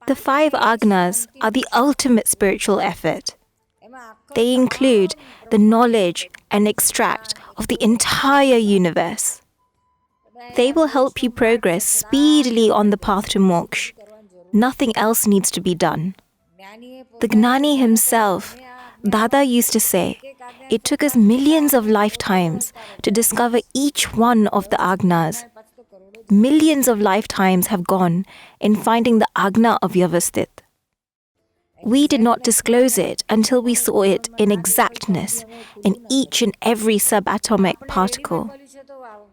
The 5 Agnas are the ultimate spiritual effort. They include the knowledge and extract of the entire universe. They will help you progress speedily on the path to moksha. Nothing else needs to be done. The Gnani himself, Dada used to say, it took us millions of lifetimes to discover each one of the Agnas. Millions of lifetimes have gone in finding the Aagna of Vyavasthit. We did not disclose it until we saw it in exactness in each and every subatomic particle.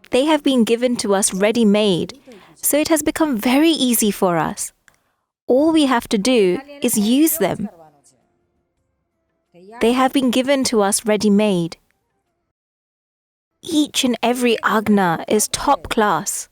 They have been given to us ready-made, so it has become very easy for us. All we have to do is use them. They have been given to us ready-made. Each and every Aagna is top class.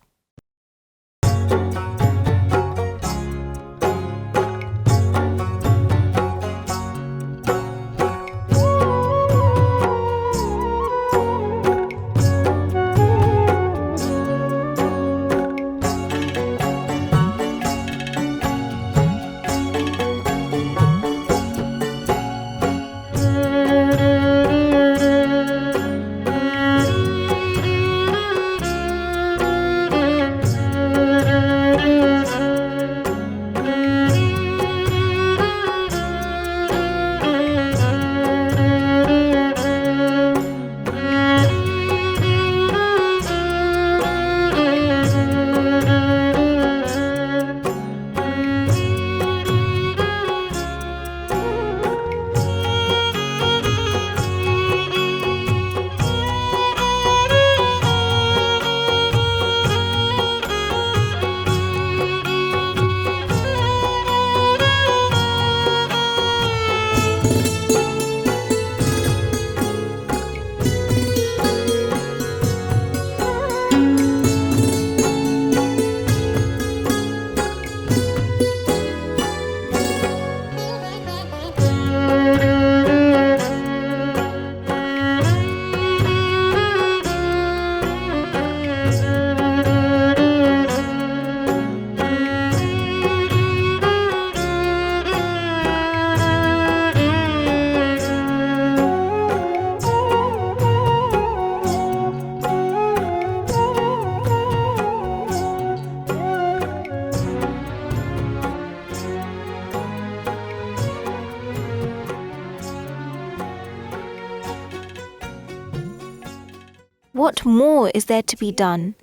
What more is there to be done?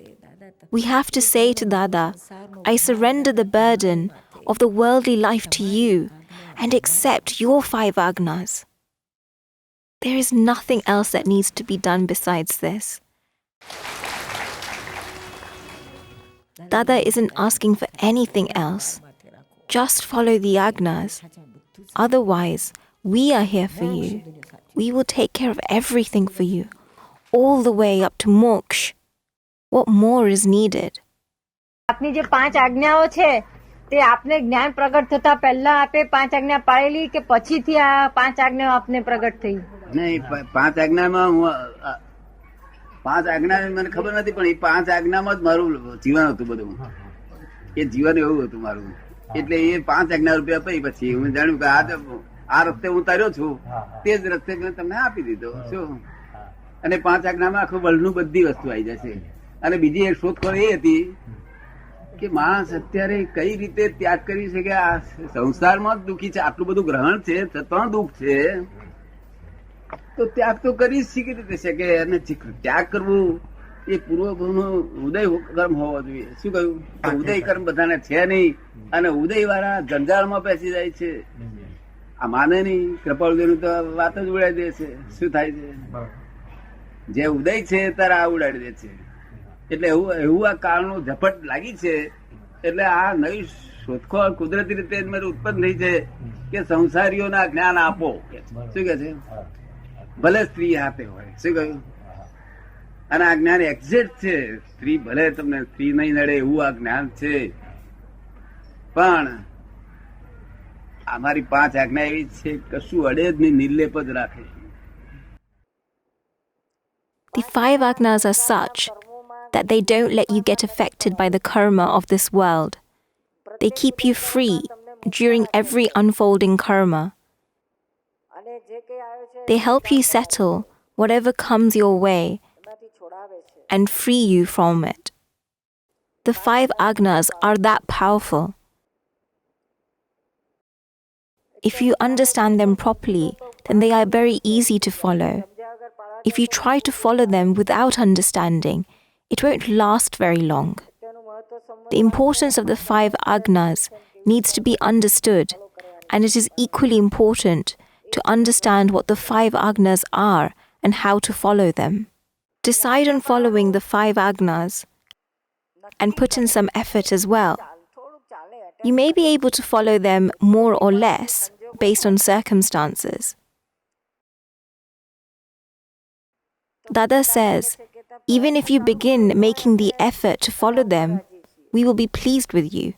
We have to say to Dada, I surrender the burden of the worldly life to you and accept your 5 Agnas. There is nothing else that needs to be done besides this. Dada isn't asking for anything else. Just follow the Agnas. Otherwise, we are here for you. We will take care of everything for you, all the way up to moksha. What more is needed? આપની જે 5 આજ્ઞાઓ છે તે આપને જ્ઞાન પ્રગટ થતા પહેલા આપે 5 આજ્ઞા પાળેલી કે પછીથી આ 5 આજ્ઞાઓ આપને પ્રગટ થઈ? નહીં, 5 આજ્ઞામાં હું 5 આજ્ઞા મને ખબર નથી, પણ એ 5 આજ્ઞામાં જ મારું જીવન હતું બધું. એ જીવન એવું હતું મારું. એટલે એ 5 આજ્ઞા રૂપિયા પડી પછી હું જાણ્યું કે આ રસ્તે હું તાર્યો છું, તે જ રસ્તે મેં તમને આપી દીધો. શું? અને 5 આજ્ઞામાં આખું વર્લ્ડનું બધી વસ્તુ આવી જશે. અને બીજી એક શોધખોળ એ હતી કે માણસ અત્યારે કઈ રીતે ત્યાગ કરી શકે. આ સંસારમાં જ દુઃખી છે, આટલું બધું ગ્રહણ છે છતાં દુઃખ છે, તો ત્યાગ તો કરી જ શીખી રીતે શકે. અને ત્યાગ કરવું એ પૂર્વભાવનો ઉદય કર્મ હોવો જોઈએ. શું કહ્યું? ઉદય કર્મ બધાને છે નહીં, અને ઉદય વાળા જંજાળમાં બેસી જાય છે. આ માને નહીં, કૃપાળુદેવનું તો વાત જ ઉડાડી દે છે. શું થાય છે? જે ઉદય છે તારે આ ઉડાડી દે છે. એટલે એવું આ કાળનું ઝપટ લાગી છે. એટલે આ નવી શોધખોળ કુદરતી રીતે ઉત્પન્ન થઈ છે કે સંસારીઓના જ્ઞાન આપો. શું કે છે? ભલે સ્ત્રી હાથે હોય. શું કહ્યું? અને આ જ્ઞાન એક્ઝેક્ટ છે. સ્ત્રી ભલે તમને સ્ત્રી નહીં નડે એવું આ જ્ઞાન છે, પણ અમારી 5 આજ્ઞા એવી છે કશું અડે જ નહીં, નિર્લેપ જ રાખે. The 5 Agnas are such that they don't let you get affected by the karma of this world. They keep you free during every unfolding karma. They help you settle whatever comes your way and free you from it. The 5 Agnas are that powerful. If you understand them properly, then they are very easy to follow. If you try to follow them without understanding, it won't last very long. The importance of the 5 Agnas needs to be understood, and it is equally important to understand what the 5 Agnas are and how to follow them. Decide on following the 5 Agnas and put in some effort as well. You may be able to follow them more or less based on circumstances. Dada says, even if you begin making the effort to follow them, we will be pleased with you.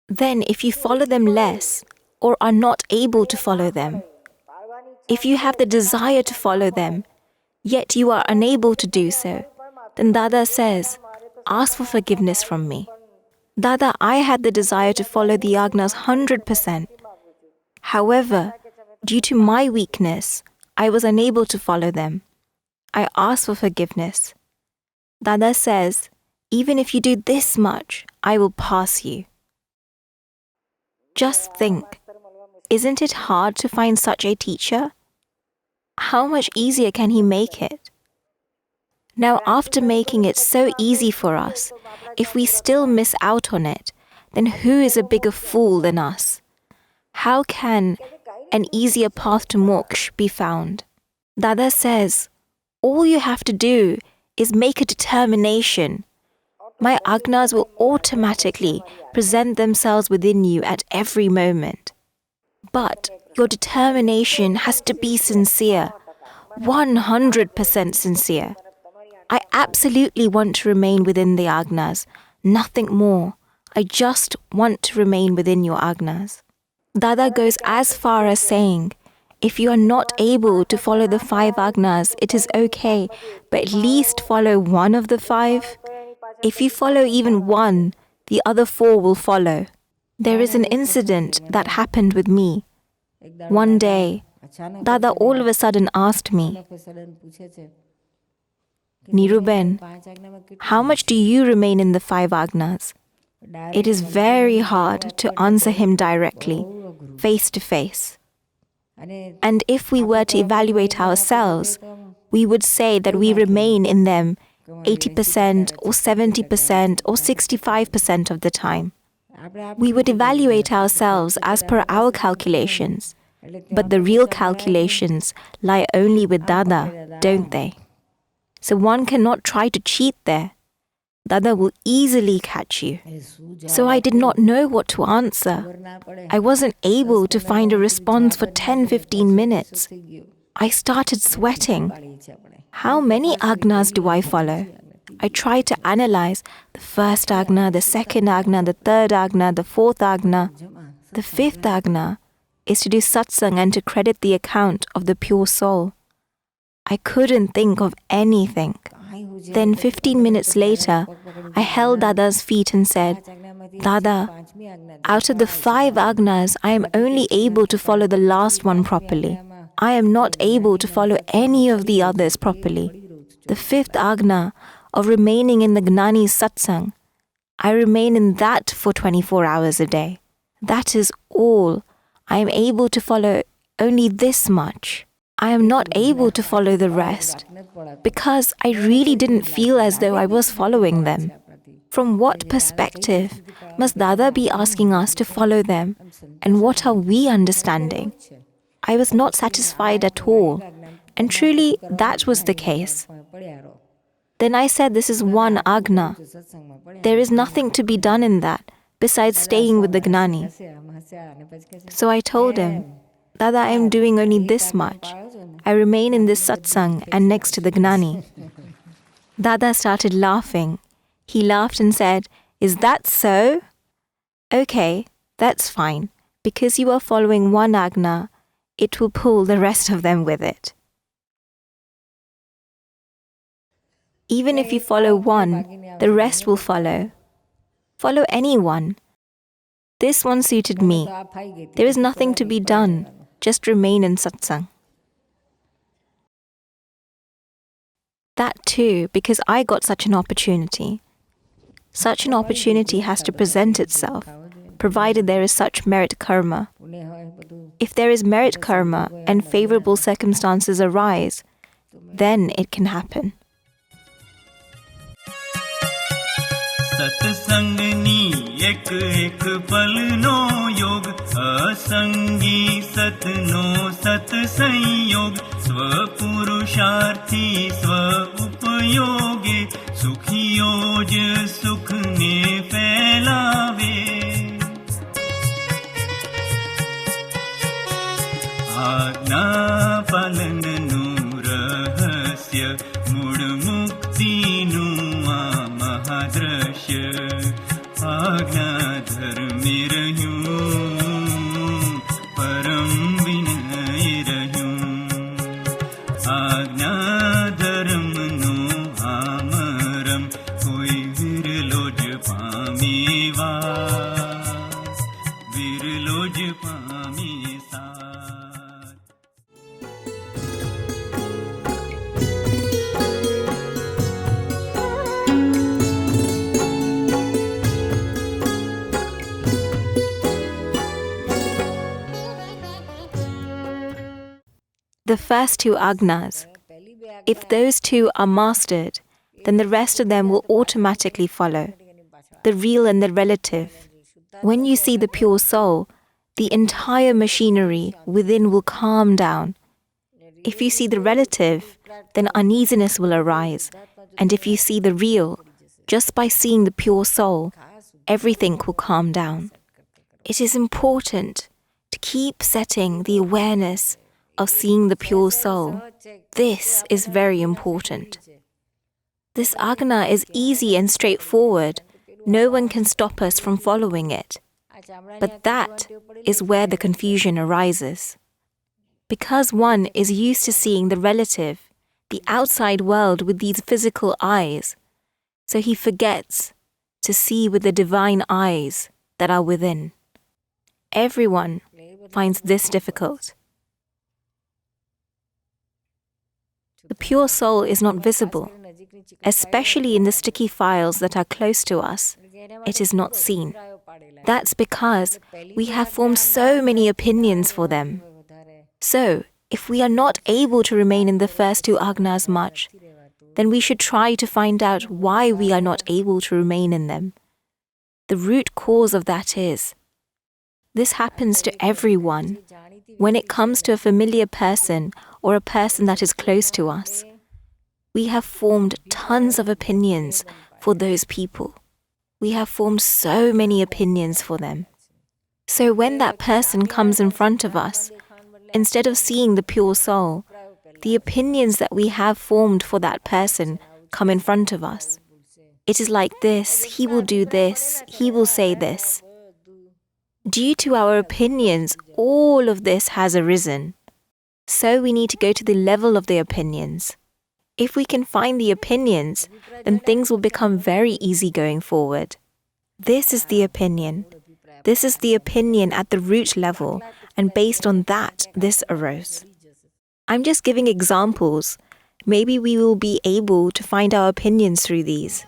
Then if you follow them less or are not able to follow them, if you have the desire to follow them, yet you are unable to do so, then Dada says, ask for forgiveness from me. Dada, I had the desire to follow the Agnas 100%. However, due to my weakness, I was unable to follow them. I ask for forgiveness. Dada says, even if you do this much, I will pass you. Just think, isn't it hard to find such a teacher? How much easier can he make it? Now, after making it so easy for us, if we still miss out on it, then who is a bigger fool than us? How can an easier path to moksha be found? Dada says, all you have to do is make a determination. My Agnas will automatically present themselves within you at every moment. But your determination has to be sincere, 100% sincere. I absolutely want to remain within the Agnas, nothing more. I just want to remain within your Agnas. Dada goes as far as saying, if you are not able to follow the 5 Agnas, it is okay, but at least follow one of the 5. If you follow even one, the other 4 will follow. There is an incident that happened with me. One day, Dada all of a sudden asked me, Niruben, how much do you remain in the 5 Agnas? It is very hard to answer him directly, face to face. And if we were to evaluate ourselves, we would say that we remain in them 80% or 70% or 65% of the time. We would evaluate ourselves as per our calculations, but the real calculations lie only with Dada, don't they? So one cannot try to cheat there. Dada will easily catch you. So I did not know what to answer. I wasn't able to find a response for 10-15 minutes. I started sweating. How many Agnas do I follow? I tried to analyze the first Agna, the second Agna, the third Agna, the fourth Agna. The 5th Agna is to do satsang and to credit the account of the pure soul. I couldn't think of anything. Then 15 minutes later, I held Dada's feet and said, Dada, out of the 5 Agnas, I am only able to follow the last one properly. I am not able to follow any of the others properly. The 5th Agna of remaining in the Gnani's satsang, I remain in that for 24 hours a day. That is all. I am able to follow only this much. I am not able to follow the rest because I really didn't feel as though I was following them. From what perspective must Dada be asking us to follow them, and what are we understanding? I was not satisfied at all, and truly that was the case. Then I said, this is one Agna. There is nothing to be done in that besides staying with the Gnani. So I told him, Dada, I am doing only this much. I remain in this satsang and next to the Gnani. Dada started laughing. He laughed and said, is that so? Okay, that's fine. Because you are following one Agna, it will pull the rest of them with it. Even if you follow one, the rest will follow. Follow any one. This one suited me. There is nothing to be done. Just remain in satsang. That too, because I got such an opportunity. Such an opportunity has to present itself, provided there is such merit karma. If there is merit karma and favorable circumstances arise, then it can happen. सत्संगनी एक एक पलनो योग असंगी सतनो सत संयोग स्वपुरुषार्थी स्व उपयोगे सुखियोज सुख ने फैलावे आज्ञा पालननु रहस्य मूळ मुक्तिनु महादृश्य आज्ञा धर्मे रह्यूं परम विनय रह्यूं आज्ञा धर्मनो आमरम कोई विरलो ज पामेवा विरलो ज पामे साथ The first two Agnas, if those two are mastered, then the rest of them will automatically follow. The real and the relative. When you see the pure soul, the entire machinery within will calm down. If you see the relative, then uneasiness will arise. And if you see the real, just by seeing the pure soul, everything will calm down. It is important to keep setting the awareness of seeing the pure soul. This is very important. This Aagna is easy and straightforward. No one can stop us from following it. But that is where the confusion arises. Because one is used to seeing the relative, the outside world with these physical eyes, so he forgets to see with the divine eyes that are within. Everyone finds this difficult. The pure soul is not visible, especially in the sticky files that are close to us. It is not seen. That's because we have formed so many opinions for them. So, if we are not able to remain in the first two Agnas much, then we should try to find out why we are not able to remain in them. The root cause of that is, this happens to everyone. When it comes to a familiar person or a person that is close to us, we have formed tons of opinions for those people. We have formed so many opinions for them. So when that person comes in front of us, instead of seeing the pure soul, the opinions that we have formed for that person come in front of us. It is like this, he will do this, he will say this. Due to our opinions, all of this has arisen. So we need to go to the level of the opinions. If we can find the opinions, then things will become very easy going forward. This is the opinion. This is the opinion at the root level, and based on that, this arose. I'm just giving examples. Maybe we will be able to find our opinions through these.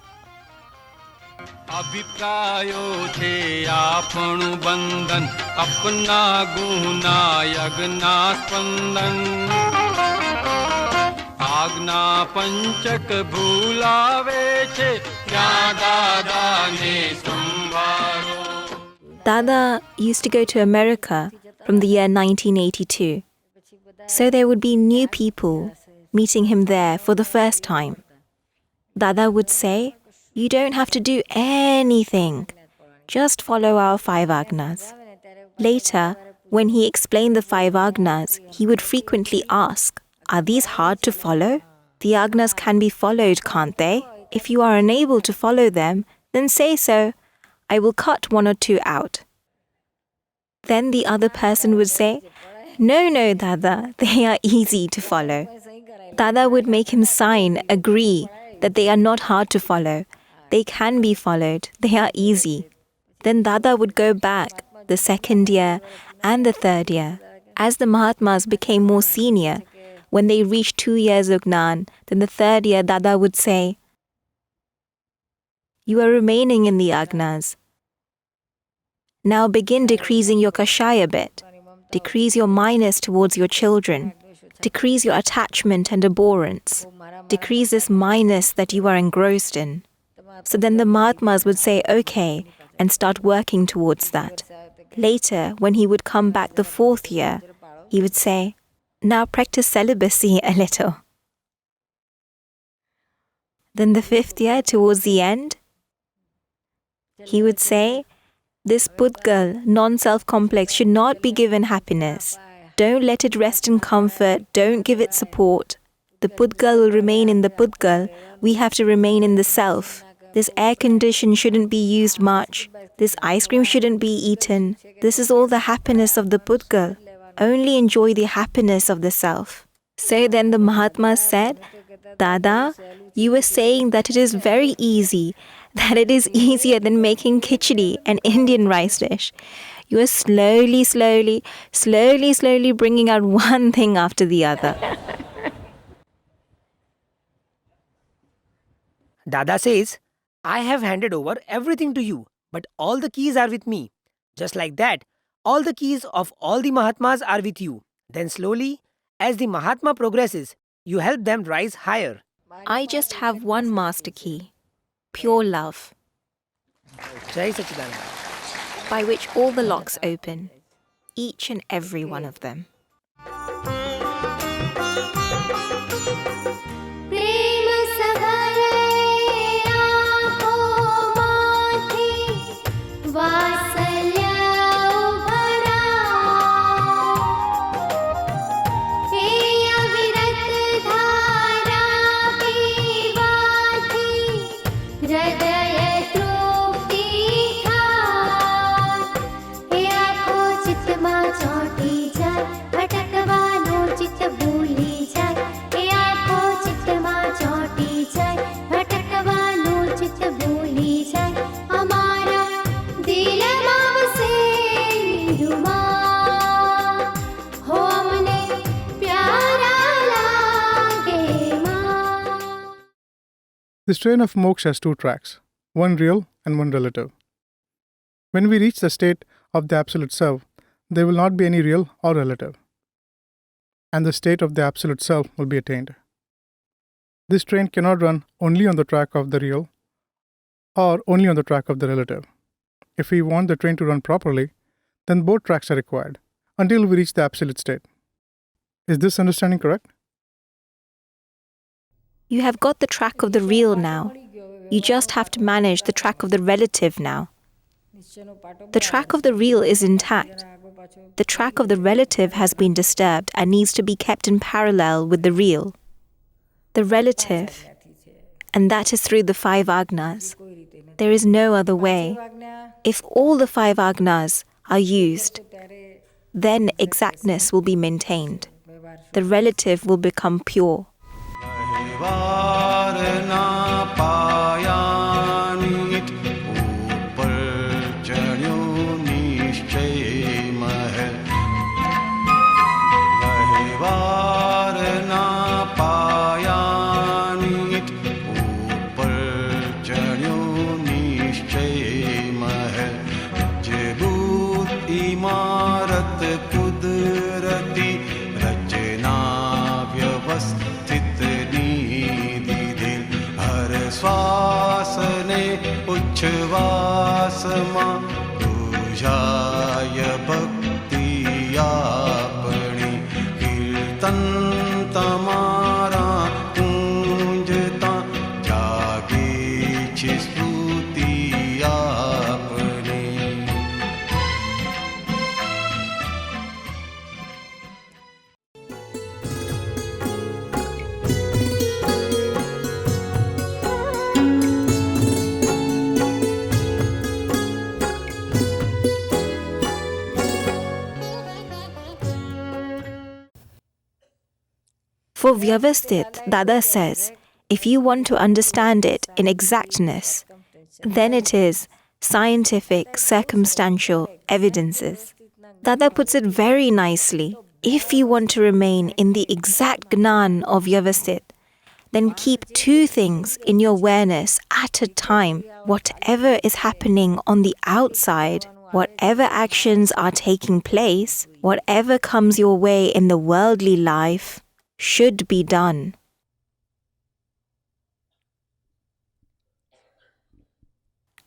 अभिप्रायो थे आपनु बंधन अपना गुना यज्ञा स्पंदन आज्ञा पंचक भूलावे छे क्या दादा ने संभारो. Dada used to go to America from the year 1982. So there would be new people meeting him there for the first time. Dada would say, "You don't have to do anything. Just follow our 5 Agnas." Later, when he explained the 5 Agnas, he would frequently ask, "Are these hard to follow? The Agnas can be followed, can't they? If you are unable to follow them, then say so. I will cut 1 or 2 out." Then the other person would say, No, Dada, they are easy to follow." Dada would make him sign, agree, that they are not hard to follow. They can be followed. They are easy. Then Dada would go back the second year, and the third year. As the Mahatmas became more senior, when they reached 2 years of Gnan, then the third year Dada would say, "You are remaining in the Agnas. Now begin decreasing your kashaya bit. Decrease your minus towards your children. Decrease your attachment and abhorrence. Decrease this minus that you are engrossed in." So then the Mahatmas would say, "Okay," and start working towards that. Later, when he would come back the fourth year, he would say, "Now practice celibacy a little." Then the fifth year, towards the end, he would say, "This Pudgal, non-self complex, should not be given happiness. Don't let it rest in comfort. Don't give it support. The Pudgal will remain in the Pudgal. We have to remain in the self. This air condition shouldn't be used much. This ice cream shouldn't be eaten. This is all the happiness of the Pudgal. Only enjoy the happiness of the self." So then the Mahatmas said, "Dada, you were saying that it is very easy, that it is easier than making khichdi, an Indian rice dish. You are slowly bringing out one thing after the other." Dada says, "I have handed over everything to you, but all the keys are with me. Just like that, all the keys of all the Mahatmas are with you. Then slowly, as the Mahatma progresses, you help them rise higher." I just have one master key, pure love, Jai Sachidananda. by which all the locks open, each and every one of them. प्रेम सभरे आँखों माथे वात्सल्य उभरा हे अविरत धारा पीवाथी हृदय तृप्ति था हे आँखों चित्तमा ચોંટી જાય ભટકવાનો ચિત્ત ભૂલી જાય એ આંખો ચિત્તમાં ચોંટી જાય ભટકવાનો ચિત્ત ભૂલી જાય અમારા દિલમાં વસે નિરૂમા હો અમને પ્યારા લાગે માં. This train of moksha has two tracks, one real and one relative. When we reach the state of the Absolute Self, there will not be any real or relative, and the state of the Absolute Self will be attained. This train cannot run only on the track of the real or only on the track of the relative. If we want the train to run properly, then both tracks are required until we reach the Absolute state. Is this understanding correct? You have got the track of the real now. You just have to manage the track of the relative now. The track of the real is intact. The track of the relative has been disturbed and needs to be kept in parallel with the real. The relative, and that is through the 5 Agnas. There is no other way. If all the 5 Agnas are used, then exactness will be maintained. The relative will become pure. वारना पायानित ऊपर चढ़्यो निश्चय महल Varna पायानित ऊपर चढ़्यो निश्चय महल जबूत इमारत कुदरती रचना व्यवस्थित श्वासने उच्छ्वासमा तुझाय भक्ति आपणी कीर्तन तमारा कुंजता जागे छे स्तुति आपणी. For Vyavasthit, Dada says, if you want to understand it in exactness, then it is scientific, circumstantial evidences. Dada puts it very nicely. If you want to remain in the exact Gnan of Vyavasthit, then keep two things in your awareness at a time. Whatever is happening on the outside, whatever actions are taking place, whatever comes your way in the worldly life, should be done.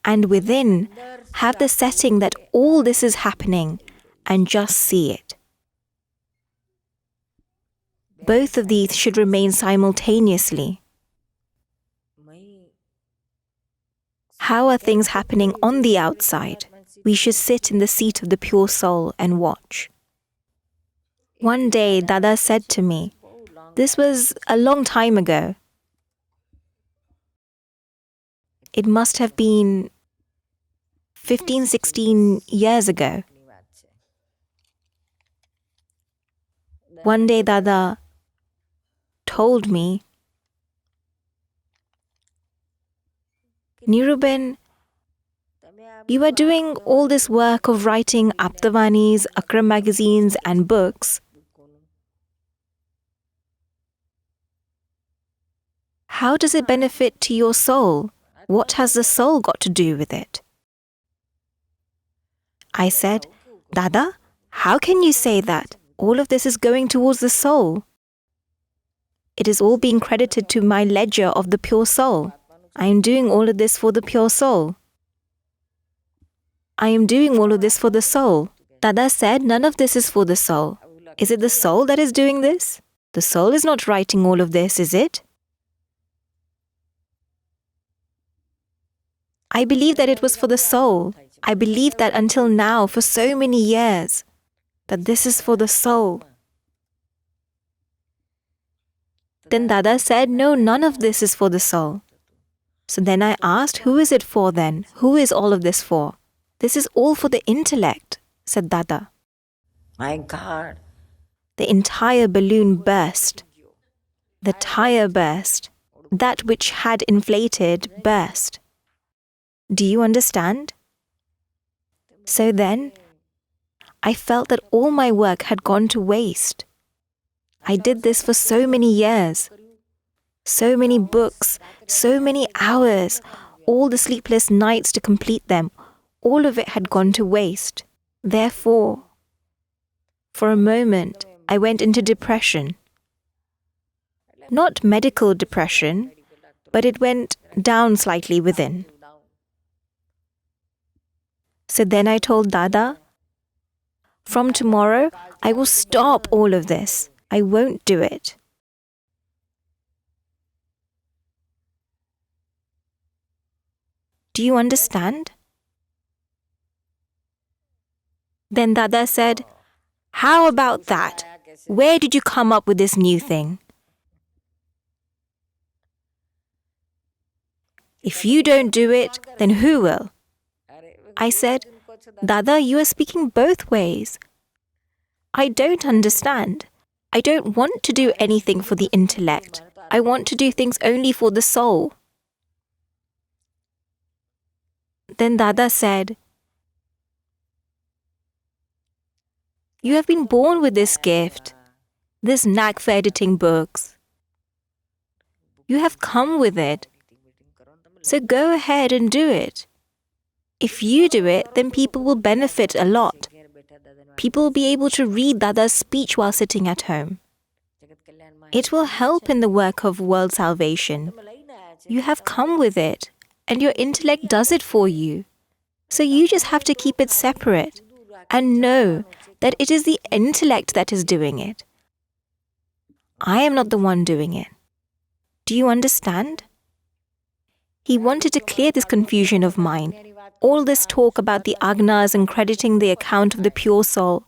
And within, have the setting that all this is happening and just see it. Both of these should remain simultaneously. How are things happening on the outside? We should sit in the seat of the pure soul and watch. One day, Dada said to me, this was a long time ago. It must have been 15, 16 years ago. One day, Dada told me, Niruben, you are doing all this work of writing Aptavanis, Akram magazines and books. How does it benefit to your soul? What has the soul got to do with it? I said, Dada, how can you say that? All of this is going towards the soul. It is all being credited to my ledger of the pure soul. I am doing all of this for the pure soul. I am doing all of this for the soul. Dada said, none of this is for the soul. Is it the soul that is doing this? The soul is not writing all of this, is it? I believe that it was for the soul. I believed that until now, for so many years, that this is for the soul. Then Dada said, no, none of this is for the soul. So then I asked, who is it for then? Who is all of this for? This is all for the intellect, said Dada. My God. The entire balloon burst. The tire burst. That which had inflated burst. Do you understand? So then, I felt that all my work had gone to waste. I did this for so many years. So many books, so many hours, all the sleepless nights to complete them, all of it had gone to waste. Therefore, for a moment, I went into depression. Not medical depression, but it went down slightly within. So then I told Dada, from tomorrow, I will stop all of this. I won't do it. Do you understand? Then Dada said, how about that? Where did you come up with this new thing? If you don't do it, then who will? I said, Dada, you are speaking both ways. I don't understand. I don't want to do anything for the intellect. I want to do things only for the soul. Then Dada said, you have been born with this gift, this knack for editing books. You have come with it. So go ahead and do it. If you do it, then people will benefit a lot. People will be able to read Dada's speech while sitting at home. It will help in the work of world salvation. You have come with it, and your intellect does it for you. So you just have to keep it separate and know that it is the intellect that is doing it. I am not the one doing it. Do you understand? He wanted to clear this confusion of mine. All this talk about the Agnas and crediting the account of the pure soul.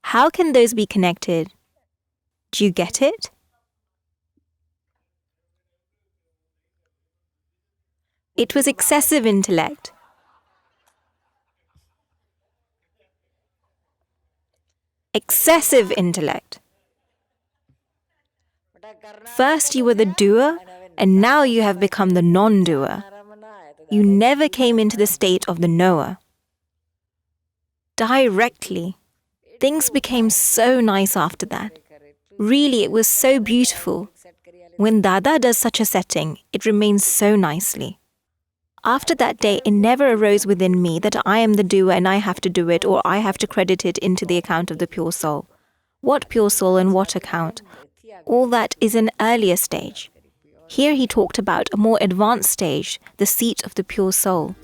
How can those be connected? Do you get it? It was excessive intellect. Excessive intellect. First you were the doer, and now you have become the non-doer. You never came into the state of the knower. Directly. Things became so nice after that. Really, it was so beautiful. When Dada does such a setting, it remains so nicely. After that day, it never arose within me that I am the doer and I have to do it, or I have to credit it into the account of the pure soul. What pure soul and what account? All that is an earlier stage. Here he talked about a more advanced stage, the seat of the pure soul.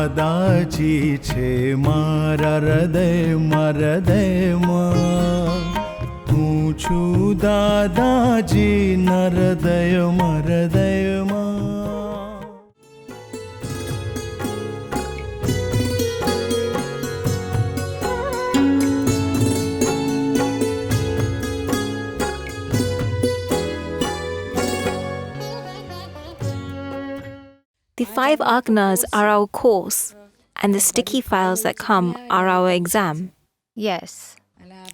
દાદાજી છે મારા હૃદયમાં હું છું દાદાજીના હૃદયમાં The 5 Agnas are our course, and the sticky files that come are our exam. Yes.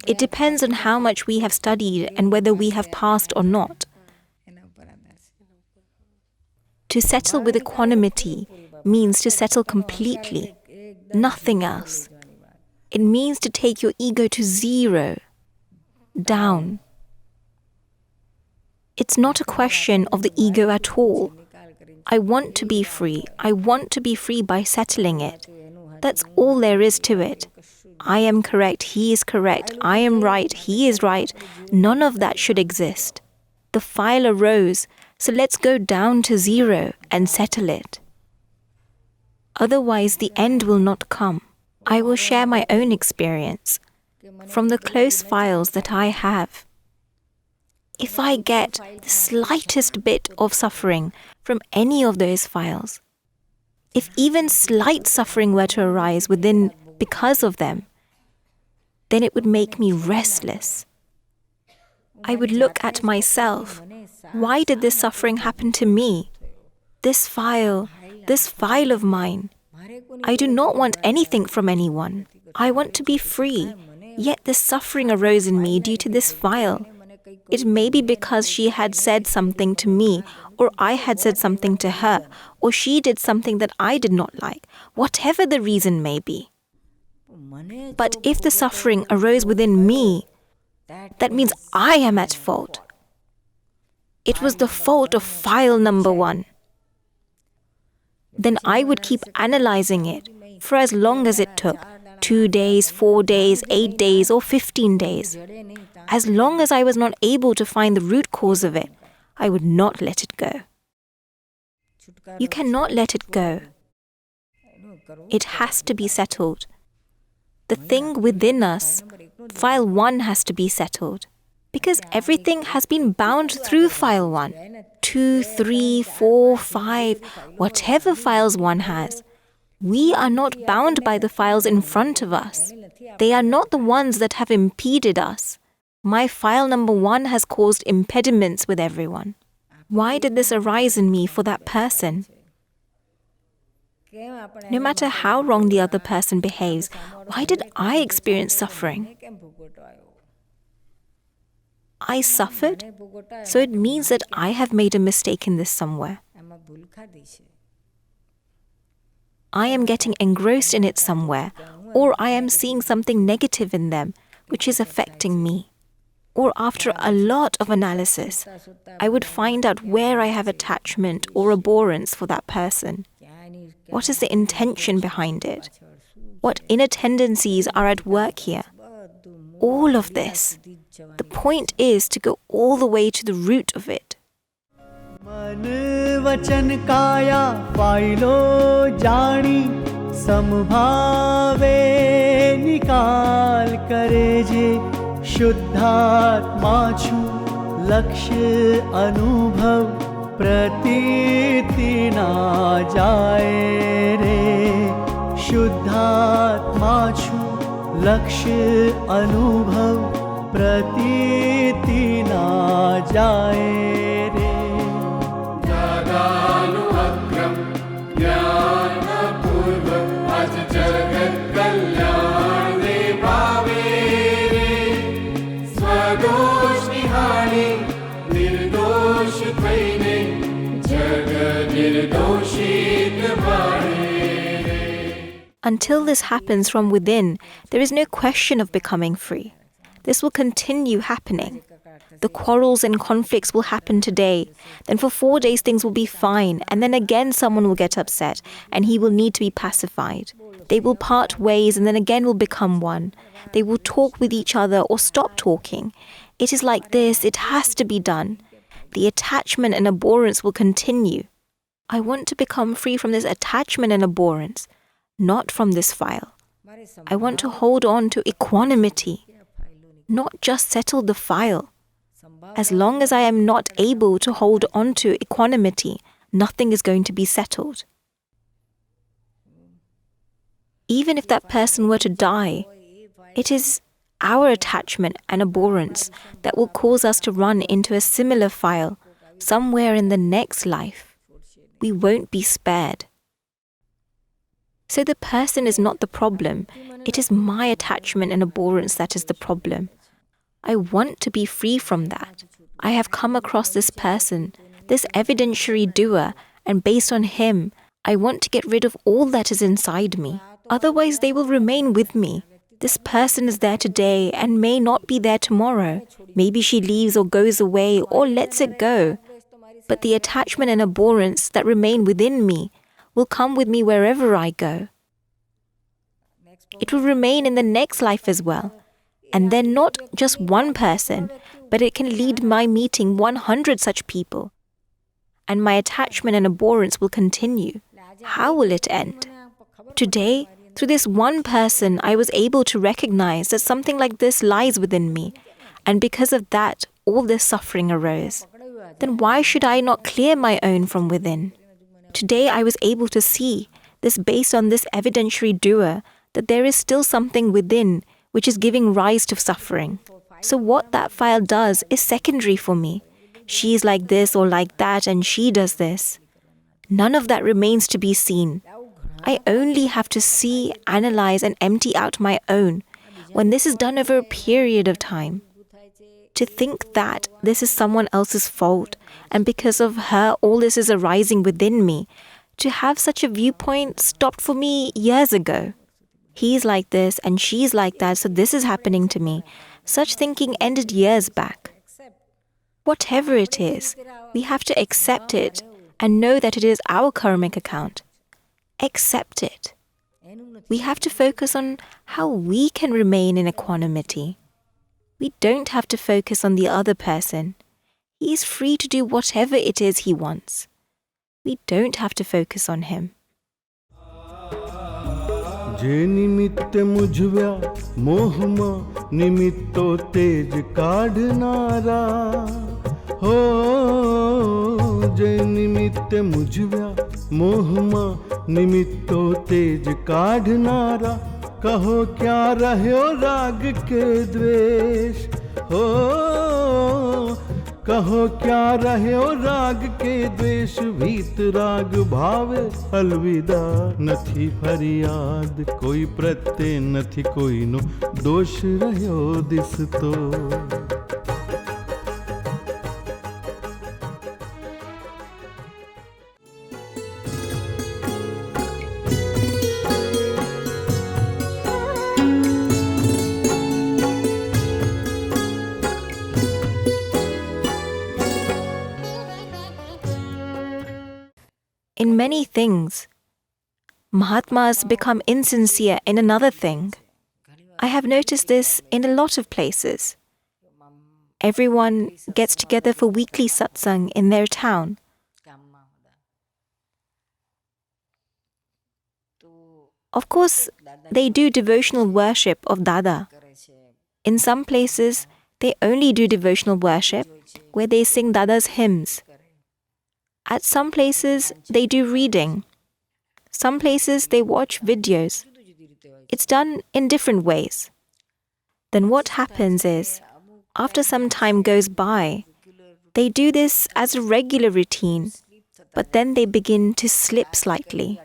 It depends on how much we have studied and whether we have passed or not. To settle with equanimity means to settle completely, nothing else. It means to take your ego to 0, down. It's not a question of the ego at all. I want to be free. I want to be free by settling it. That's all there is to it. I am correct, he is correct, I am right, he is right. None of that should exist. The file arose, so let's go down to 0 and settle it. Otherwise, the end will not come. I will share my own experience from the close files that I have. If I get the slightest bit of suffering from any of those files, if even slight suffering were to arise within because of them, then it would make me restless. I would look at myself. Why did this suffering happen to me? This file of mine. I do not want anything from anyone. I want to be free. Yet this suffering arose in me due to this file. It may be because she had said something to me, or I had said something to her, or she did something that I did not like, whatever the reason may be. But if the suffering arose within me, that means I am at fault. It was the fault of file number 1. Then I would keep analyzing it for as long as it took, 2 days, 4 days, 8 days, or 15 days. As long as I was not able to find the root cause of it, I would not let it go. You cannot let it go. It has to be settled. The thing within us, file 1 has to be settled. Because everything has been bound through file 1. 2, 3, 4, 5, whatever files one has. We are not bound by the files in front of us. They are not the ones that have impeded us. My file number 1 has caused impediments with everyone. Why did this arise in me for that person? No matter how wrong the other person behaves, why did I experience suffering? I suffered, so it means that I have made a mistake in this somewhere. I am getting engrossed in it somewhere, or I am seeing something negative in them, which is affecting me. Or after a lot of analysis, I would find out where I have attachment or abhorrence for that person. What is the intention behind it? What inner tendencies are at work here? All of this. The point is to go all the way to the root of it. मन वचन काया pilo जानी समभावे निकाल करे जे शुद्धात्मा छु लक्ष्य अनुभव प्रतीति ना जाए रे शुद्धात्मा छु लक्ष्य अनुभव प्रतीति जाए रे। Until this happens from within, there is no question of becoming free. This will continue happening. The quarrels and conflicts will happen today. Then for 4 days things will be fine, and then again someone will get upset and he will need to be pacified. They will part ways and then again will become one. They will talk with each other or stop talking. It is like this, it has to be done. The attachment and abhorrence will continue. I want to become free from this attachment and abhorrence, not from this file. I want to hold on to equanimity, not just settle the file. As long as I am not able to hold on to equanimity, nothing is going to be settled. Even if that person were to die, it is our attachment and abhorrence that will cause us to run into a similar file somewhere in the next life. We won't be spared. So the person is not the problem. It is my attachment and abhorrence that is the problem. I want to be free from that. I have come across this person, this evidentiary doer, and based on him, I want to get rid of all that is inside me. Otherwise, they will remain with me. This person is there today and may not be there tomorrow. Maybe she leaves or goes away or lets it go. But the attachment and abhorrence that remain within me will come with me wherever I go. It will remain in the next life as well. And then not just one person, but it can lead my meeting 100 such people. And my attachment and abhorrence will continue. How will it end? Today, through this one person, I was able to recognize that something like this lies within me. And because of that, all this suffering arose. Then why should I not clear my own from within? Today I was able to see this based on this evidentiary doer, that there is still something within which is giving rise to suffering. So what that file does is secondary for me. She is like this or like that and she does this. None of that remains to be seen. I only have to see, analyze and empty out my own when this is done over a period of time. To think that this is someone else's fault and because of her all this is arising within me, to have such a viewpoint stopped for me years ago. He's like this and she's like that, so this is happening to me. Such thinking ended years back. Whatever it is, we have to accept it and know that it is our karmic account. Accept it. We have to focus on how we can remain in equanimity. We don't have to focus on the other person. He is free to do whatever it is he wants. We don't have to focus on him. जे निमित्त मुझव्या मोहमा निमित्तो तेज काढनारा हो जे निमित्त मुझव्या मोहमा निमित्तो तेज काढनारा कहो क्या रह्यो राग के द्वेष हो कहो क्या रह्यो राग के द्वेष भीत राग भावे अलविदा नथी फरियाद कोई प्रत्ये नथी कोई नो दोष रह्यो दिस तो In many things, Mahatmas become insincere in another thing. I have noticed this in a lot of places. Everyone gets together for weekly satsang in their town. Of course, they do devotional worship of Dada. In some places, they only do devotional worship where they sing Dada's hymns. At some places, they do reading. Some places, they watch videos. It's done in different ways. Then what happens is, after some time goes by, They do this as a regular routine, but then they begin to slip slightly.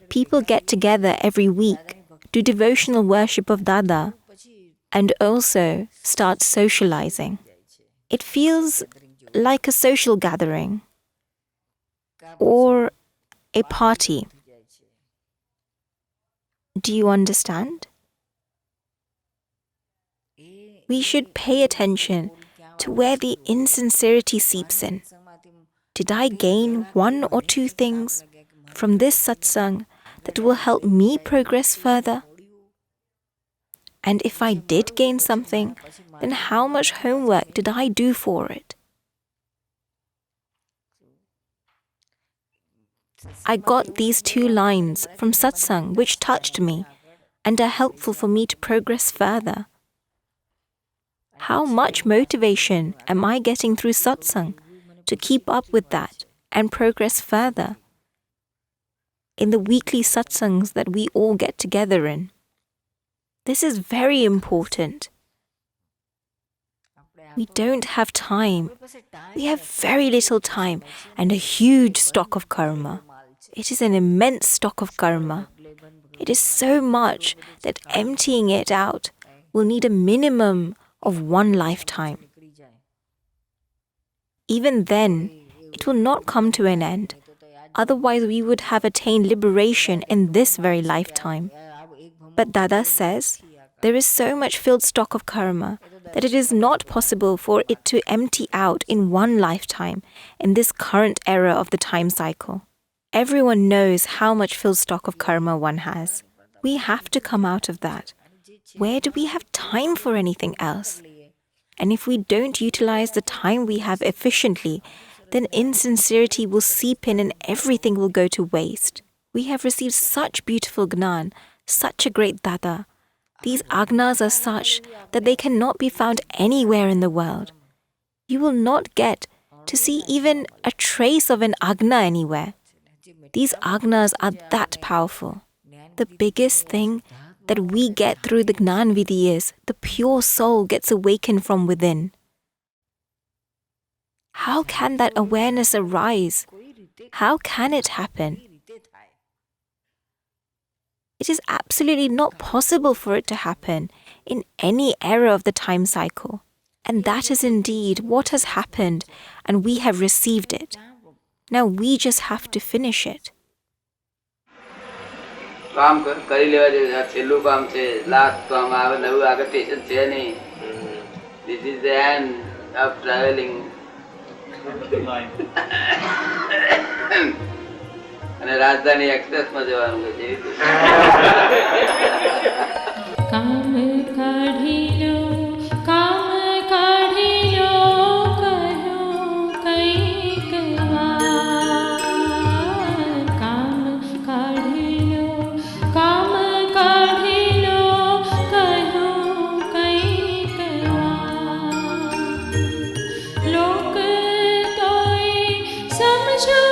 People get together every week, do devotional worship of Dada, and also start socializing. It feels like a social gathering or a party. Do you understand? We should pay attention to where the insincerity seeps in. Did I gain one or two things from this satsang that will help me progress further? And if I did gain something, then how much homework did I do for it? I got these 2 lines from satsang which touched me and are helpful for me to progress further. How much motivation am I getting through satsang to keep up with that and progress further in the weekly satsangs that we all get together in? This is very important. We don't have time. We have very little time and a huge stock of karma. It is an immense stock of karma. It is so much that emptying it out will need a minimum of 1 lifetime. Even then, it will not come to an end. Otherwise, we would have attained liberation in this very lifetime. But Dada says, there is so much filled stock of karma that it is not possible for it to empty out in 1 lifetime in this current era of the time cycle. Everyone knows how much filled stock of karma one has. We have to come out of that. Where do we have time for anything else? And if we don't utilize the time we have efficiently, then insincerity will seep in and everything will go to waste. We have received such beautiful Gnan, such a great Dada. These Agnas are such that they cannot be found anywhere in the world. You will not get to see even a trace of an Aagna anywhere. These Agnas are that powerful. The biggest thing that we get through the Gnan Vidhi is the pure soul gets awakened from within. How can that awareness arise? How can it happen? It is absolutely not possible for it to happen in any era of the time cycle. And that is indeed what has happened, and we have received it. Now we just have to finish it. કામ કરી લેવા જોઈએ. છેલ્લું કામ છે. Last તો આમ આવે નવું આગળ સ્ટેશન છે નહીં. This is the end of traveling. અને રાજધાની એક્સપ્રેસમાં જવાનું છે. કામ કાઢી લો કહ્યું કંઈક વાર. કામ કાઢી લો કહ્યું કંઈક વાર. લોક તોય સમજો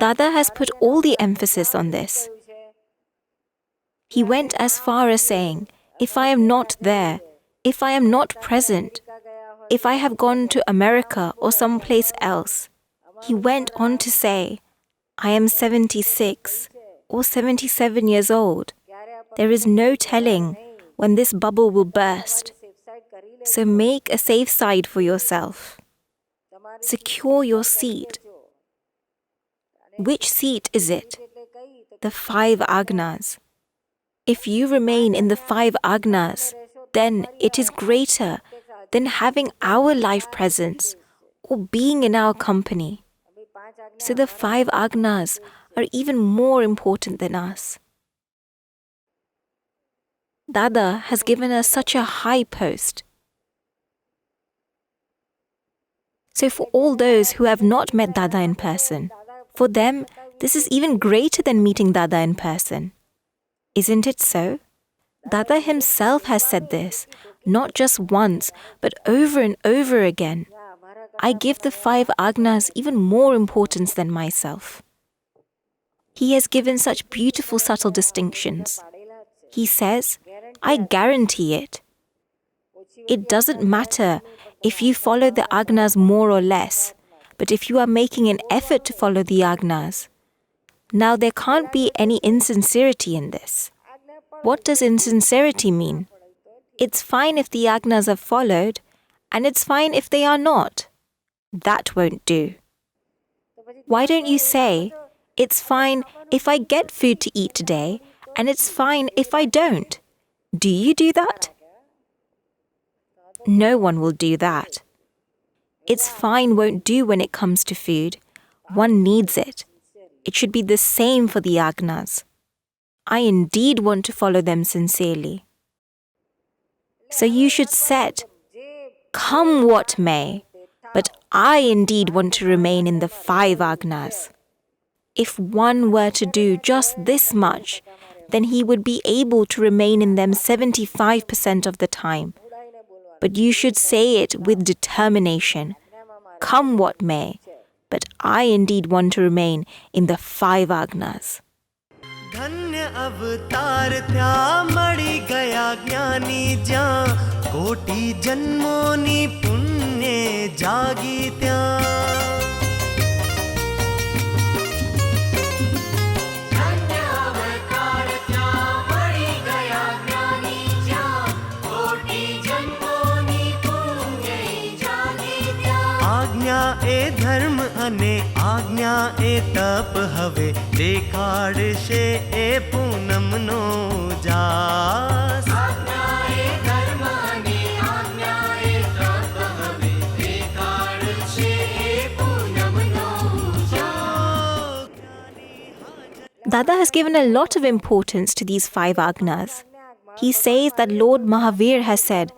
Dada has put all the emphasis on this. He went as far as saying, if I am not there, if I am not present, if I have gone to America or someplace else, he went on to say, I am 76 or 77 years old. There is no telling when this bubble will burst. So make a safe side for yourself. Secure your seat. Which seat is it? The 5 Agnas. If you remain in the 5 Agnas, then it is greater than having our life presence or being in our company. So the 5 Agnas are even more important than us. Dada has given us such a high post. So for all those who have not met Dada in person, for them, This is even greater than meeting Dada in person. Isn't it so? Dada himself has said this, not just once, but over and over again. I give the 5 Agnas even more importance than myself. He has given such beautiful subtle distinctions. He says, I guarantee it. It doesn't matter if you follow the Agnas more or less, but if you are making an effort to follow the Agnas. Now there can't be any insincerity in this. What does insincerity mean? It's fine if the Agnas are followed, and it's fine if they are not. That won't do. Why don't you say, it's fine if I get food to eat today, and it's fine if I don't? Do you do that? No one will do that. It's fine won't do when it comes to food. One needs it. It should be the same for the Agnas. I indeed want to follow them sincerely. So you should set, come what may, but I indeed want to remain in the 5 Agnas. If one were to do just this much, then he would be able to remain in them 75% of the time. But you should say it with determination. Come what may, but I indeed want to remain in the 5 Agnas. धन्य अवतार त्या मड़ी गया ज्ञानी ज्या कोटि जन्मोनी पुण्य जागी त्या धन्य अवतार त्या मड़ी गया ज्ञानी ज्या कोटि जन्मोनी पुण्य जागी त्या आज्ञा ए धर्म अने आज्ञा ए तप हवे देखाड़शे ए पूनम नो जास आज्ञा ए धर्म अने आज्ञा ए तप हवे देखाड़शे ए पूनम नो जास. Dada has given a lot of importance to these 5 Agnas. He says that Lord Mahavir has said,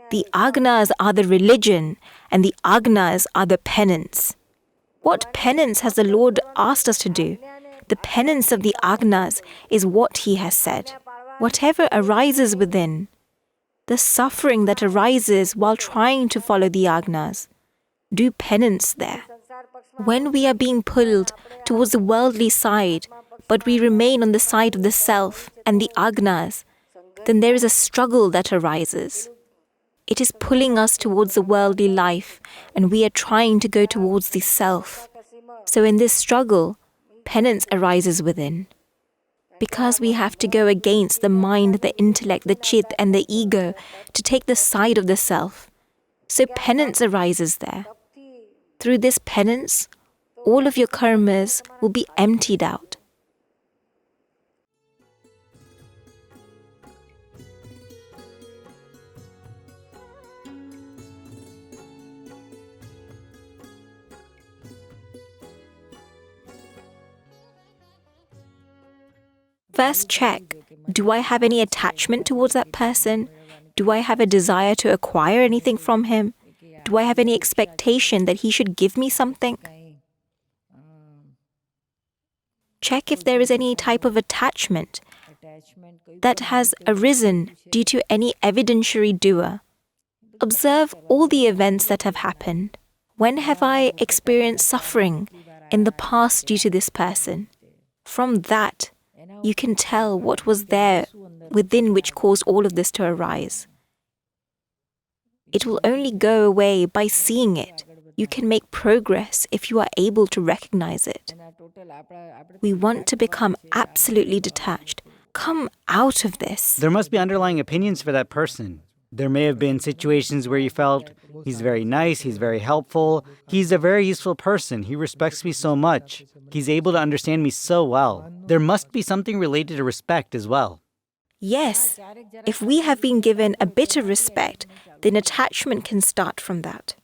the Agnas are the religion and the Agnas are the penance. What penance has the Lord asked us to do? The penance of the Agnas is what he has said. Whatever arises within, the suffering that arises while trying to follow the Agnas, do penance there. When we are being pulled towards the worldly side, but we remain on the side of the self and the Agnas, then there is a struggle that arises. It is pulling us towards the worldly life, and we are trying to go towards the self. So in this struggle, penance arises within. Because we have to go against the mind, the intellect, the chit, and the ego to take the side of the self. So penance arises there. Through this penance, all of your karmas will be emptied out. First check, do I have any attachment towards that person? Do I have a desire to acquire anything from him? Do I have any expectation that he should give me something? Check if there is any type of attachment that has arisen due to any evidentiary doer. Observe all the events that have happened. When have I experienced suffering in the past due to this person? From that, you can tell what was there within which caused all of this to arise. It will only go away by seeing it. You can make progress if you are able to recognize it. We want to become absolutely detached. Come out of this. There must be underlying opinions for that person. There may have been situations where you felt, he's very nice, he's very helpful, he's a very useful person, he respects me so much, he's able to understand me so well. There must be something related to respect as well. Yes, if we have been given a bit of respect, then attachment can start from that.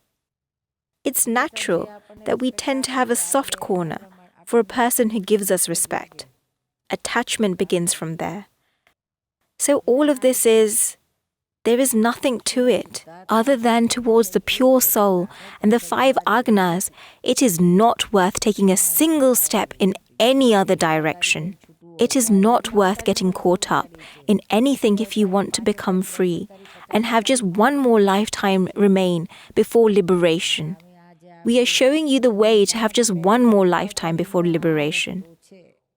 It's natural that we tend to have a soft corner for a person who gives us respect. Attachment begins from there. So all of this there is nothing to it other than towards the pure soul and the 5 Agnas. It is not worth taking a single step in any other direction. It is not worth getting caught up in anything if you want to become free and have just one more lifetime remain before liberation. We are showing you the way to have just one more lifetime before liberation.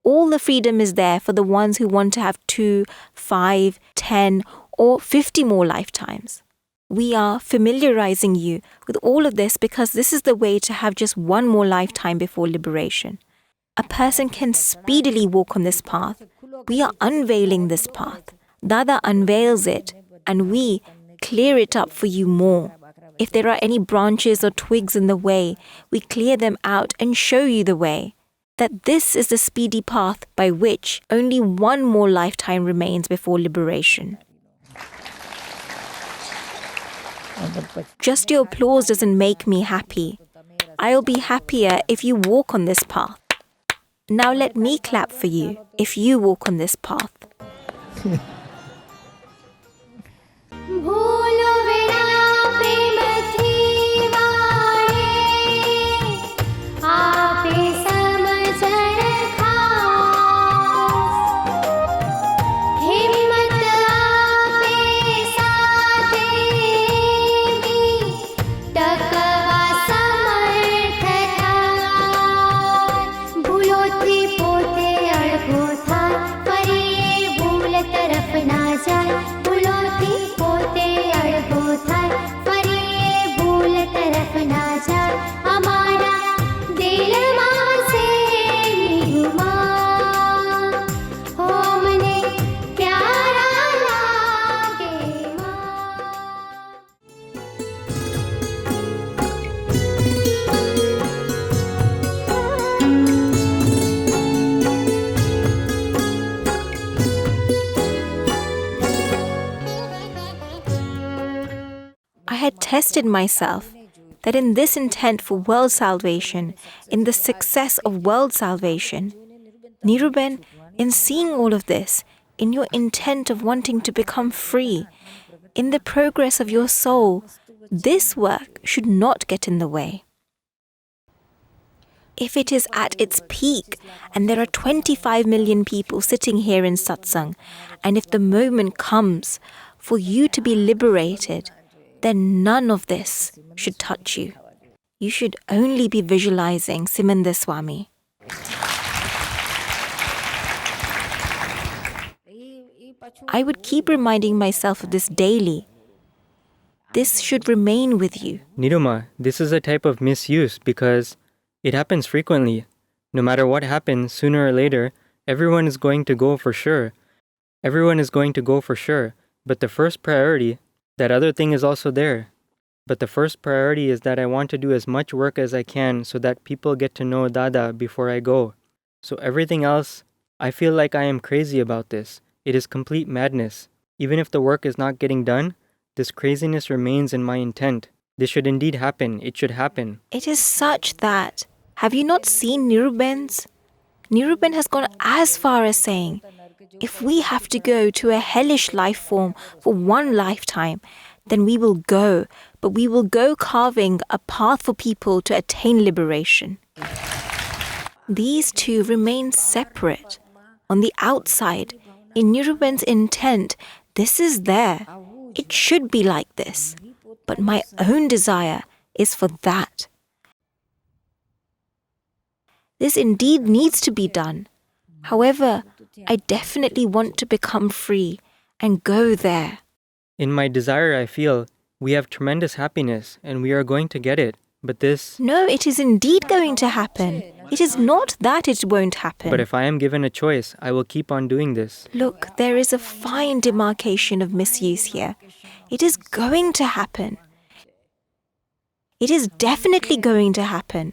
All the freedom is there for the ones who want to have 2, 5, 10, or 50 more lifetimes. We are familiarizing you with all of this because this is the way to have just one more lifetime before liberation. A person can speedily walk on this path. We are unveiling this path. Dada unveils it, and we clear it up for you more. If there are any branches or twigs in the way, we clear them out and show you the way. That this is the speedy path by which only one more lifetime remains before liberation. Just your applause doesn't make me happy. I'll be happier if you walk on this path. Now let me clap for you if you walk on this path. ભૂલો વેરા પ્રેમથી વાળે આપે સમજણ ખાસ હિંમત આપે સાથે બી ટકવા સમર્થ થાય ભૂલોથી પોતે અળગો થાય ફરી એ ભૂલ તરફ ના જાય ભૂલોથી પોતે અળગો થાય ફરી એ ભૂલ તરફ ના જાય અમારા દિલમાં છે નિર્મા હો મને પ્યારા લાગે માં I had tested myself that in this intent for world salvation, in the success of world salvation, Niruben, in seeing all of this, in your intent of wanting to become free, in the progress of your soul, this work should not get in the way. If it is at its peak and there are 25 million people sitting here in satsang, and if the moment comes for you to be liberated, then none of this should touch you. You should only be visualizing Simanda Swami. I would keep reminding myself of this daily. This should remain with you. Niruma, this is a type of misuse because it happens frequently. No matter what happens, sooner or later, everyone is going to go for sure. Everyone is going to go for sure. But the first priority, that other thing is also there. But the first priority is that I want to do as much work as I can so that people get to know Dada before I go. So everything else, I feel like I am crazy about this. It is complete madness. Even if the work is not getting done, this craziness remains in my intent. This should indeed happen. It should happen. It is such that, have you not seen Niruben's? Niruben has gone as far as saying, if we have to go to a hellish life form for one lifetime, then we will go, but we will go carving a path for people to attain liberation. These two remain separate. On the outside, in Niruben's intent, this is there. It should be like this. But my own desire is for that. This indeed needs to be done. However, I definitely want to become free and go there. In my desire, I feel we have tremendous happiness and we are going to get it. But this... No, it is indeed going to happen. It is not that it won't happen. But if I am given a choice, I will keep on doing this. Look, there is a fine demarcation of misuse here. It is going to happen. It is definitely going to happen.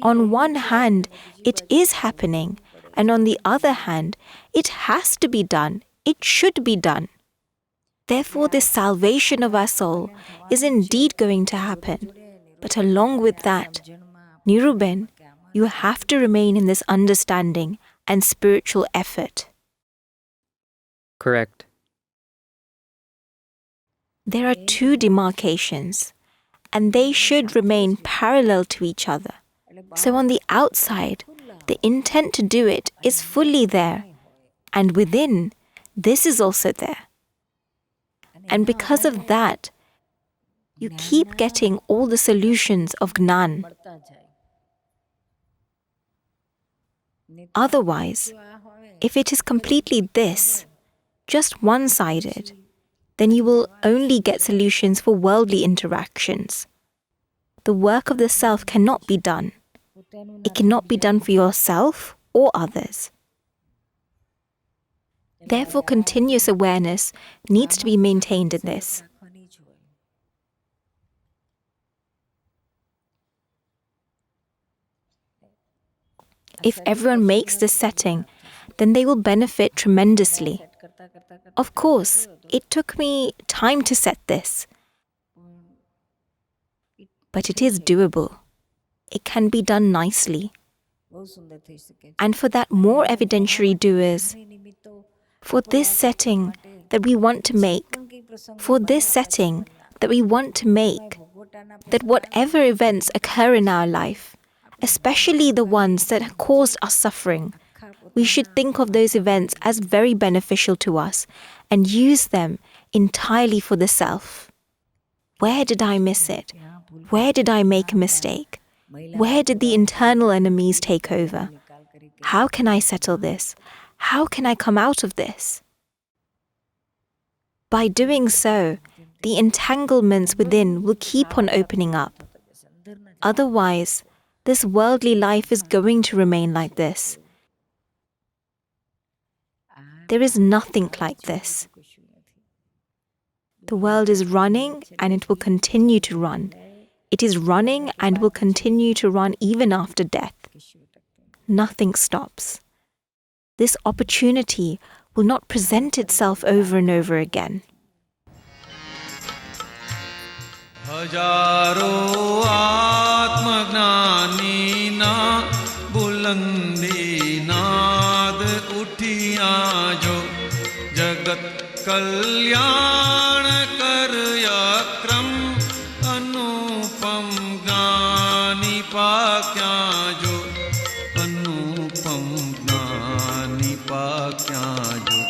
On one hand, it is happening, and on the other hand, it has to be done. It should be done. Therefore, this salvation of our soul is indeed going to happen. But along with that, Niruben, you have to remain in this understanding and spiritual effort. Correct. There are two demarcations, and they should remain parallel to each other. So on the outside, The intent to do it is fully there, and within, this is also there. And because of that, you keep getting all the solutions of Gnan. Otherwise, if it is completely this, just one-sided, then you will only get solutions for worldly interactions. The work of the self cannot be done. It cannot be done for yourself or others. Therefore, continuous awareness needs to be maintained in this. If everyone makes this setting, then they will benefit tremendously. Of course, it took me time to set this. But it is doable. It can be done nicely. And for that, more evidentiary doers, for this setting that we want to make, that whatever events occur in our life, especially the ones that have caused us suffering, we should think of those events as very beneficial to us and use them entirely for the self. Where did I miss it? Where did I make a mistake? Where did the internal enemies take over? How can I settle this? How can I come out of this? By doing so, the entanglements within will keep on opening up. Otherwise, this worldly life is going to remain like this. There is nothing like this. The world is running and it will continue to run. It is running and will continue to run even after death. Nothing stops. This opportunity will not present itself over and over again. हजारों आत्मज्ञानी ना बुलंदी नाद उठिया जो जगत कल्याण कर क्रम अनुपम ज्ञानी पाक्या जो अनुपम ज्ञानी पाक्या जो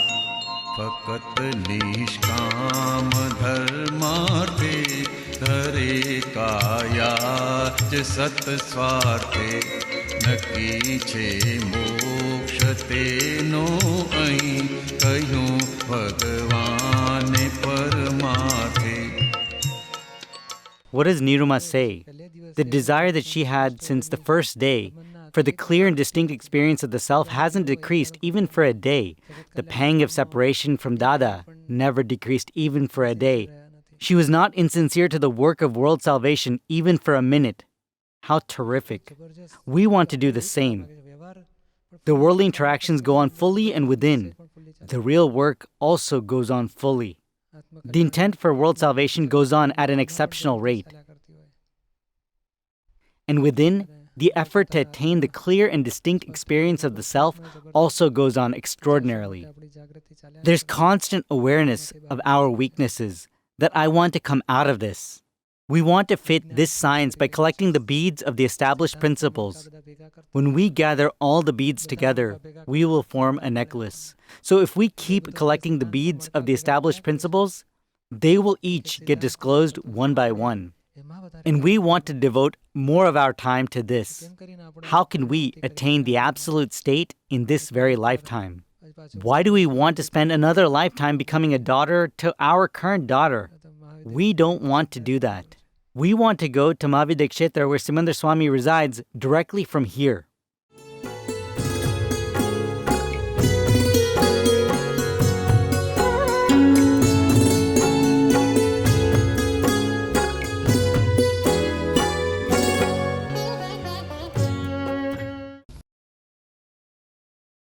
फकत निष्काम धर्मार्थे धरे कायाच सत स्वार्थे नकी छे मोक्ष तेनो अहीं कह्यूं भगवाने परमार्थे. What does Niruma say? The desire that she had since the first day for the clear and distinct experience of the self hasn't decreased even for a day. The pang of separation from Dada never decreased even for a day. She was not insincere to the work of world salvation even for a minute. How terrific. We want to do the same. The worldly interactions go on fully and within. The real work also goes on fully. The intent for world salvation goes on at an exceptional rate. And within, the effort to attain the clear and distinct experience of the self also goes on extraordinarily. There's constant awareness of our weaknesses, that I want to come out of this. We want to fit this science by collecting the beads of the established principles. When we gather all the beads together, we will form a necklace. So if we keep collecting the beads of the established principles, they will each get disclosed one by one. And we want to devote more of our time to this. How can we attain the absolute state in this very lifetime? Why do we want to spend another lifetime becoming a daughter to our current daughter? We don't want to do that. We want to go to Mahavida Kshetra where Simandar Swami resides directly from here.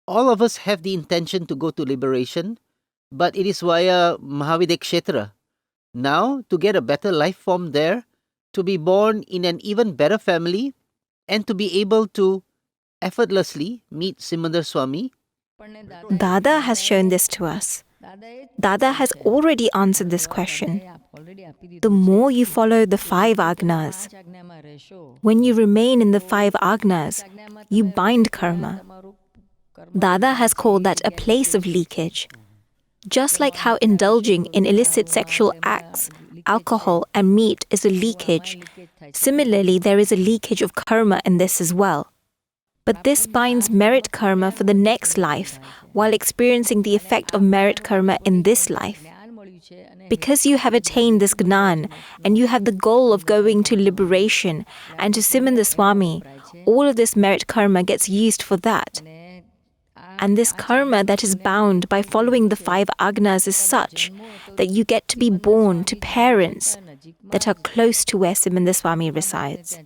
All of us have the intention to go to liberation, but it is via Mahavida Kshetra. Now, to get a better life form there, to be born in an even better family, and to be able to effortlessly meet Simandar Swami. Dada has shown this to us. Dada has already answered this question. the more you follow the 5 Agnas. When you remain in the 5 Agnas, you bind karma. Dada has called that a place of leakage. Just like how indulging in illicit sexual acts, alcohol and meat is a leakage, similarly there is a leakage of karma in this as well. But this binds merit karma for the next life while experiencing the effect of merit karma in this life. Because you have attained this Gnan and you have the goal of going to liberation and to Simanda Swami, all of this merit karma gets used for that. And this karma that is bound by following the 5 Agnas is such that you get to be born to parents that are close to where Simanda Swami resides.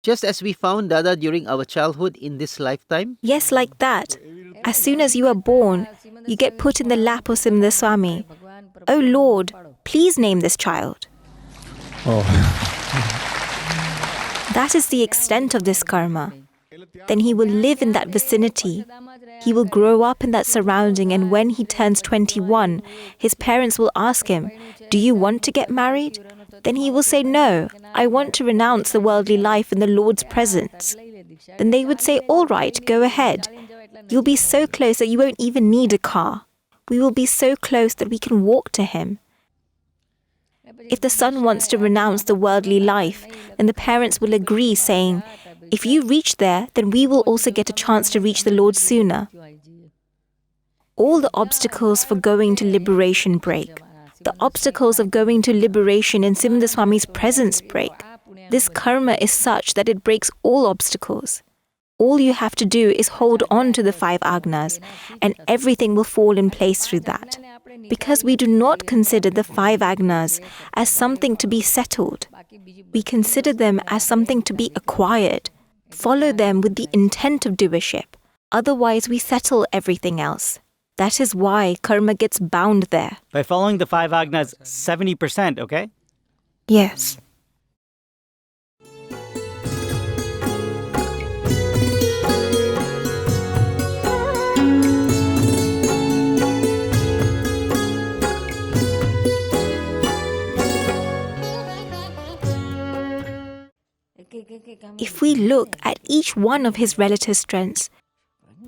Just as we found Dada during our childhood in this lifetime? Yes, like that. As soon as you are born, you get put in the lap of Simanda Swami. Oh Lord, please name this child. That is the extent of this karma. Then he will live in that vicinity. He will grow up in that surrounding, and when he turns 21, his parents will ask him, "Do you want to get married?" Then he will say, "No, I want to renounce the worldly life in the Lord's presence." Then they would say, "All right, go ahead. You'll be so close that you won't even need a car. We will be so close that we can walk to him." If the son wants to renounce the worldly life, then the parents will agree, saying, "If you reach there, then we will also get a chance to reach the Lord sooner." All the obstacles for going to liberation break. The obstacles of going to liberation in Simanda Swami's presence break. This karma is such that it breaks all obstacles. All you have to do is hold on to the 5 Agnas, and everything will fall in place through that. Because we do not consider the 5 Agnas as something to be settled. We consider them as something to be acquired. Follow them with the intent of doership. Otherwise, we settle everything else. That is why karma gets bound there. By following the 5 Agnas, 70%, okay? Yes. If we look at each one of his relative strengths,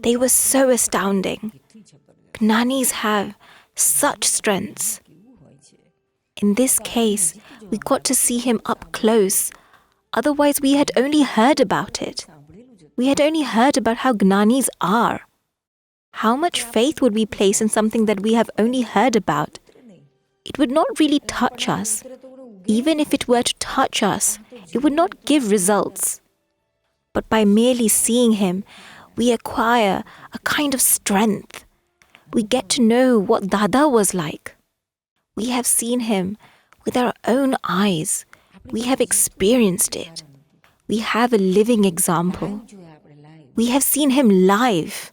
they were so astounding. Gnanis have such strengths. In this case, we got to see him up close. Otherwise, we had only heard about it. We had only heard about how Gnanis are. How much faith would we place in something that we have only heard about? It would not really touch us. Even if it were to touch us, it would not give results. But by merely seeing him, we acquire a kind of strength. We get to know what Dada was like. We have seen him with our own eyes. We have experienced it. We have a living example. We have seen him live.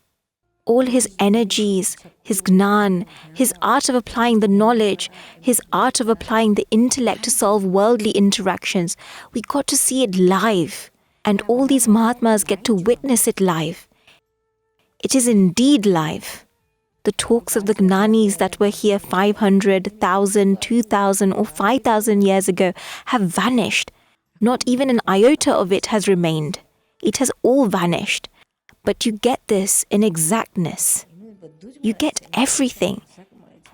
All his energies, his gnan, his art of applying the knowledge, his art of applying the intellect to solve worldly interactions, we got to see it live. And all these Mahatmas get to witness it live. It is indeed live. The talks of the Gnanis that were here 500, 1,000, 2,000 or 5,000 years ago have vanished. Not even an iota of it has remained. It has all vanished. But you get this in exactness. You get everything.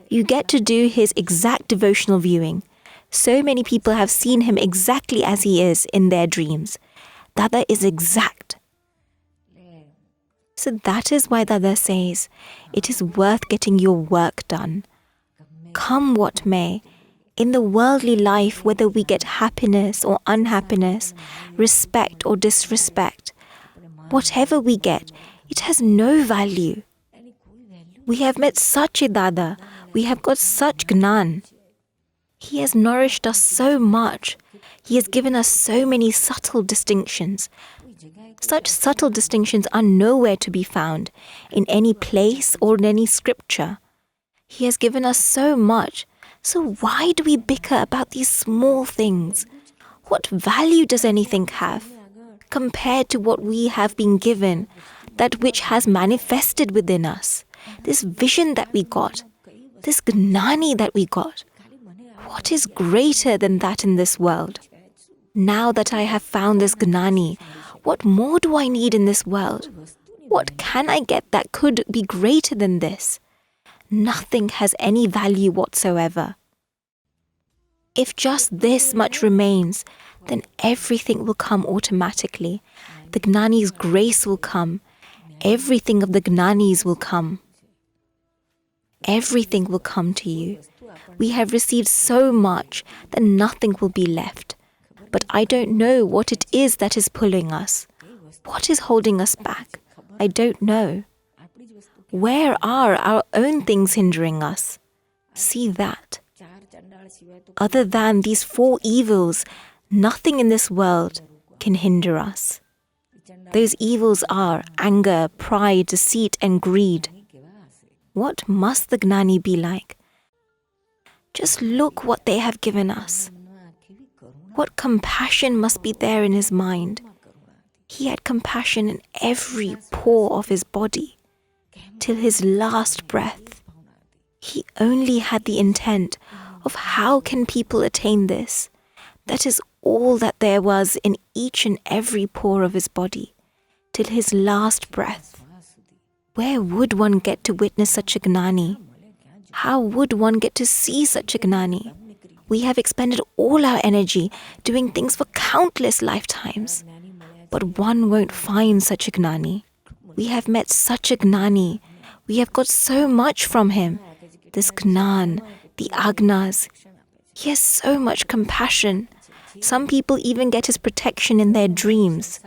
You get to do his exact devotional viewing. So many people have seen him exactly as he is in their dreams. Dada is exact. So that is why Dada says, it is worth getting your work done. Come what may, in the worldly life, whether we get happiness or unhappiness, respect or disrespect, whatever we get, it has no value. We have met such a Dada, we have got such Gnan. He has nourished us so much. He has given us so many subtle distinctions. Such subtle distinctions are nowhere to be found in any place or in any scripture. He has given us so much. So why do we bicker about these small things? What value does anything have compared to what we have been given, that which has manifested within us? This vision that we got, this Gnani that we got. What is greater than that in this world? Now that I have found this Gnani, what more do I need in this world? What can I get that could be greater than this? Nothing has any value whatsoever. If just this much remains, then everything will come automatically. The Gnani's grace will come. Everything of the Gnanis will come. Everything will come to you. We have received so much that nothing will be left. But I don't know what it is that is pulling us. What is holding us back? I don't know. Where are our own things hindering us? See that. Other than these 4 evils, nothing in this world can hinder us. Those evils are anger, pride, deceit, and greed. What must the Gnani be like? Just look what they have given us. What compassion must be there in his mind. He had compassion in every pore of his body, till his last breath. He only had the intent of how can people attain this. That is all that there was in each and every pore of his body, till his last breath. Where would one get to witness such a Gnani? How would one get to see such a Gnani? We have expended all our energy doing things for countless lifetimes, but one won't find such a Gnani. We have met such a Gnani. We have got so much from him. This Gnan, the Agnas. He has so much compassion. Some people even get his protection in their dreams.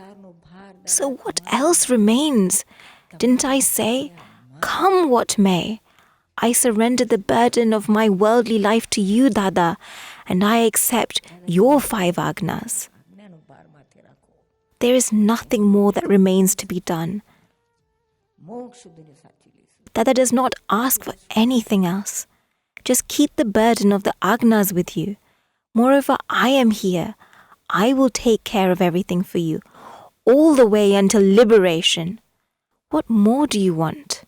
So what else remains? Didn't I say, come what may? I surrender the burden of my worldly life to you, Dada, and I accept your 5 Agnas. There is nothing more that remains to be done. Dada does not ask for anything else. Just keep the burden of the Agnas with you. Moreover, I am here. I will take care of everything for you, all the way until liberation. What more do you want?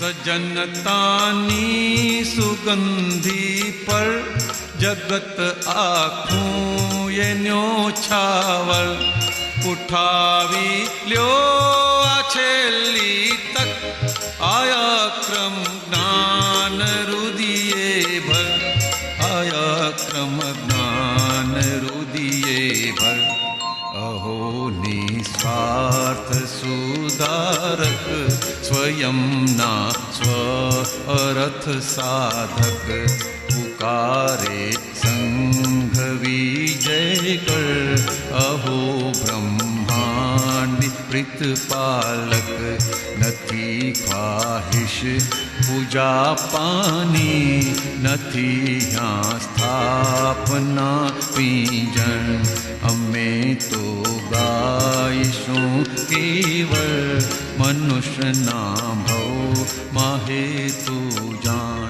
सजनतानी सुगंधी पर जगत आँखों ये न्योछावर उठावी ल्यो आछेली तक आया क्रम ज्ञान रुदिये भर आया क्रम ज्ञान रुदिये भर अहो निस्वार्थ सुधारक स्वयं ना स्व अर्थ साधक पुकारे संघ विजय कर अहो ब्रह्मांड प्रीतपालक नथी ख्वाहिश पूजा पानी नथी यहाँ स्थापना पीजन अमे तो गायशों केवल मनुष्य ना भव माहे तू जान